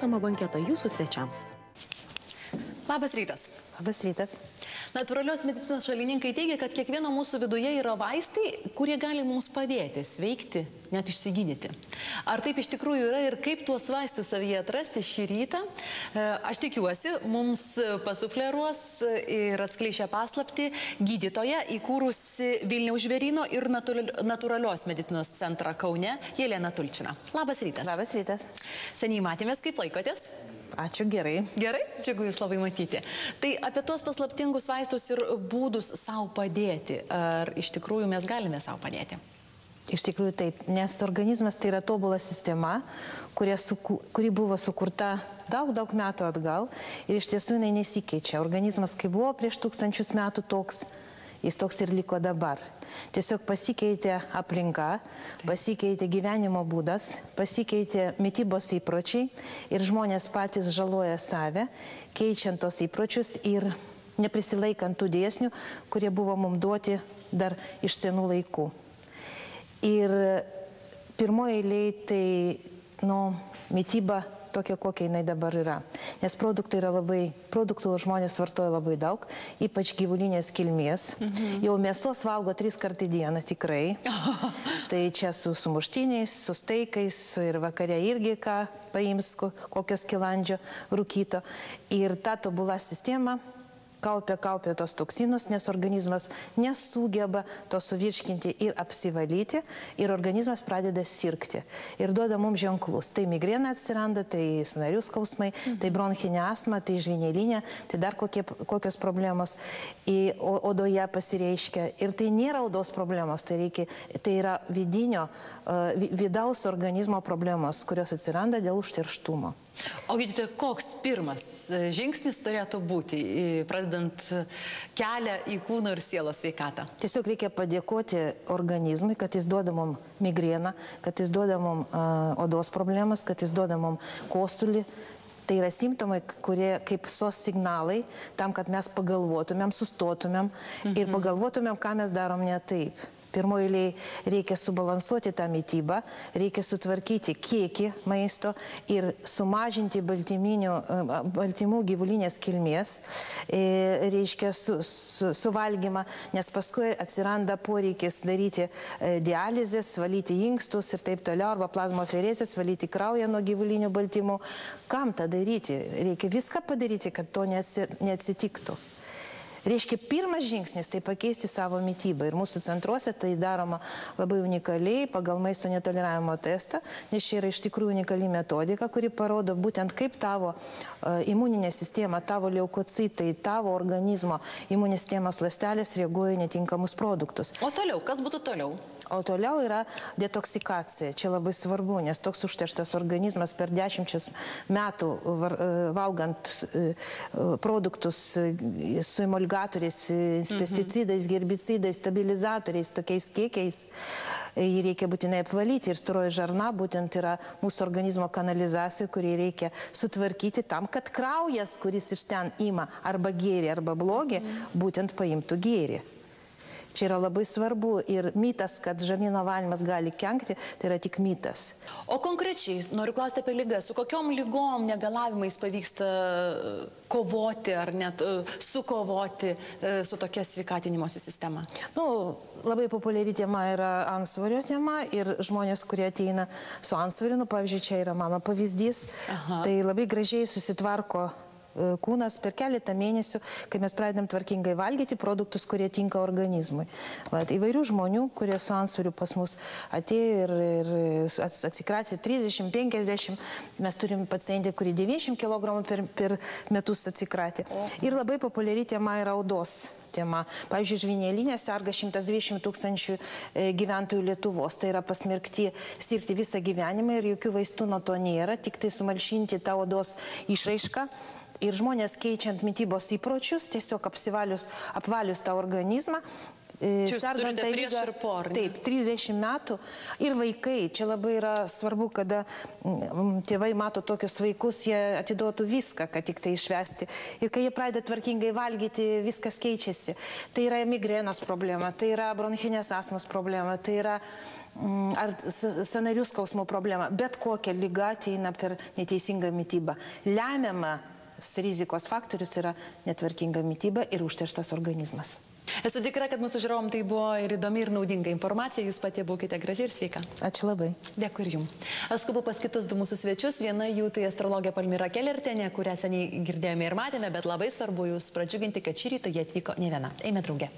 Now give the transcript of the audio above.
nepamirštamą banketą jūsų svečiams. Labas rytas. Labas rytas. Natūralios medicinos šalininkai teigia, kad kiekvieno mūsų viduje yra vaistai, kurie gali mums padėti sveikti, net išsigydyti. Ar taip iš tikrųjų yra ir kaip tuos vaistus savyje atrasti šį rytą? Aš tikiuosi, mums pasufleruos ir atskleis šią paslaptį gydytoja, įkūrusi Vilniaus žvėryno ir natūralios medicinos centrą Kaune, Jelena Tulčina. Labas rytas. Labas rytas. Seniai matėmės, kaip laikotės? Ačiū, gerai. Gerai, džiugu jūs labai matyti. Tai apie tuos paslaptingus vaistus ir būdus savo padėti. Ar iš tikrųjų mes galime savo padėti? Iš tikrųjų taip, nes organizmas tai yra tobula sistema, kuri buvo sukurta daug metų atgal ir iš tiesų jinai nesikeičia. Organizmas, kai buvo prieš 1000 metų toks, jis toks ir liko dabar. Tiesiog pasikeitė aplinka, pasikeitė gyvenimo būdas, pasikeitė mitybos įpročiai ir žmonės patys žaloja save, keičiant tos įpročius ir neprisilaikant tų dėsnių, kurie buvo mums duoti dar iš senų laikų. Ir pirmoje eilėje tai, mityba tokia, kokia jinai dabar yra. Nes produktų žmonės vartoja labai daug, ypač gyvulinės kilmės. Jau mėsos valgo 3 kartų į dieną, tikrai. Tai čia su sumuštiniais, su steikais, ir vakare irgi ką paims, kokios kilandžio rūkyto. Ir ta tobula sistema kaupia tos toksinus, nes organizmas nesugeba to suvirškinti ir apsivalyti, ir organizmas pradeda sirgti. Ir duoda mums ženklus. Tai migrena atsiranda, tai sąnarių skausmai, tai bronchinė astma, tai žvynelinė, tai dar kokios problemos odoje pasireiškia. Ir tai nėra odos problemos, tai yra vidaus organizmo problemos, kurios atsiranda dėl užterštumo. O gydytoja, koks pirmas žingsnis turėtų būti, pradedant kelią į kūno ir sielos sveikatą? Tiesiog reikia padėkoti organizmui, kad jis duoda mum migreną, kad jis duoda mum odos problemas, kad jis duoda mum kosulį. Tai yra simptomai, kurie kaip SOS signalai, tam, kad mes pagalvotumėm, sustotumėm ir pagalvotumėm, ką mes darom ne taip. Pirmoje eilėje reikia subalansuoti tą mitybą, reikia sutvarkyti kiekį maisto ir sumažinti baltymų gyvulinės kilmės, reiškia suvalgymą, nes paskui atsiranda poreikis daryti dializės, valyti inkstus ir taip toliau, arba plazmoferezės, valyti kraują nuo gyvulinių baltymų. Kam tą daryti? Reikia viską padaryti, kad to neatsitiktų. Reiškia, pirmas žingsnis tai pakeisti savo mitybą ir mūsų centruose tai daroma labai unikaliai pagal maisto netoleravimo testą, nes čia yra iš tikrųjų unikali metodika, kuri parodo būtent kaip tavo imuninė sistema, tavo leukocitai, tavo organizmo imuninės sistemos ląstelės reaguoja netinkamus produktus. O toliau, kas būtų toliau? O toliau yra detoksikacija. Čia labai svarbu, nes toks užterštas organizmas per 10 metų valgant produktus su emulgatoriais, pesticidais, herbicidais, stabilizatoriais, tokiais kiekiais, jį reikia būtinai apvalyti. Ir storoji žarna būtent yra mūsų organizmo kanalizacija, kurį reikia sutvarkyti tam, kad kraujas, kuris iš ten ima arba gėrį, arba blogį, būtent paimtų gėrį. Čia yra labai svarbu ir mitas, kad žarnyno valymas gali kenkti, tai yra tik mitas. O konkrečiai, noriu klausti apie ligas, su kokiom ligom, negalavimais pavyksta kovoti ar net sukovoti su tokia sveikatinimosi sistema? Labai populiari tema yra antsvorio tema ir žmonės, kurie ateina su antsvoriu, pavyzdžiui, čia yra mano pavyzdys, tai labai gražiai susitvarko kūnas per keletą mėnesių, kai mes pradedam tvarkingai valgyti produktus, kurie tinka organizmui. Įvairių žmonių, kurie su antsvoriu pas mus atėjo ir atsikratė 30-50, mes turim pacientę, kuri 90 kg per metus atsikratė. Ir labai populiari tema yra odos tema. Pavyzdžiui, žvynelinė serga 120 000 gyventojų Lietuvos. Tai yra pasmerkti sirgti visą gyvenimą ir jokių vaistų nuo to nėra, tik tai sumalšinti tą odos išraišką. Ir žmonės keičiant mitybos įpročius, tiesiog apvalius tą organizmą, serdant tą ligą. Taip, 30 metų. Ir vaikai, čia labai yra svarbu, kada tėvai mato tokius vaikus, jie atiduotų viską, kad tik tai išvesti. Ir kai jie pradeda tvarkingai valgyti, viskas keičiasi. Tai yra migrenos problema, tai yra bronchinės astmos problema, tai yra ar sąnarių skausmo problema. Bet kokia liga ateina per neteisingą mitybą. Lemiamas rizikos faktorius yra netvarkinga mityba ir užterštas organizmas. Esu tikra, kad mūsų žiūrovom tai buvo ir įdomi, ir naudinga informacija. Jūs pati būkite graži ir sveika. Ačiū labai. Dėkui ir jums. Aš skubu pas kitus du mūsų svečius. Viena jų tai astrologė Palmira Kelertienė, kurią seniai girdėjome ir matėme, bet labai svarbu jūs pradžiuginti, kad šį rytą jie atvyko ne viena. Eime drauge.